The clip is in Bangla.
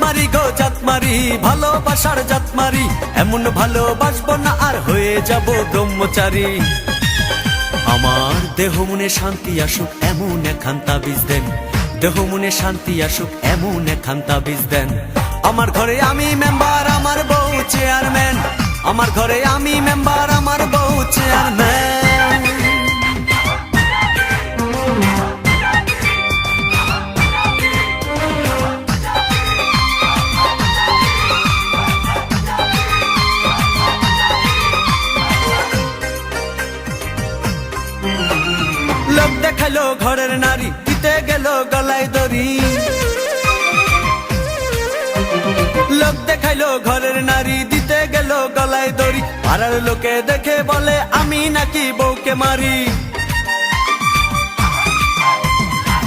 মারি গো জাত মারি, ভালোবাসার জাত মারি, এমন ভালোবাসবো না আর হয়ে যাব ব্রহ্মচারী। আমার দেহ মনে শান্তি আসুক এমন একখান তাবিজ দেন, দেহ মনে শান্তি আসুক এমন একখান তাবিজ দেন। আমার ঘরে আমি মেম্বার, আমার বউ চেয়ারম্যান, আমার ঘরে আমি মেম্বার, আমার বউ চেয়ারম্যান। লোক দেখালো ঘরের নারী, দিতে গেল গলায় দড়ি। লোক দেখাইলো ঘরের নারী, দিতে গেল গলায় দড়ি। পাড়ার লোকে দেখে বলে আমি নাকি বউকে মারি।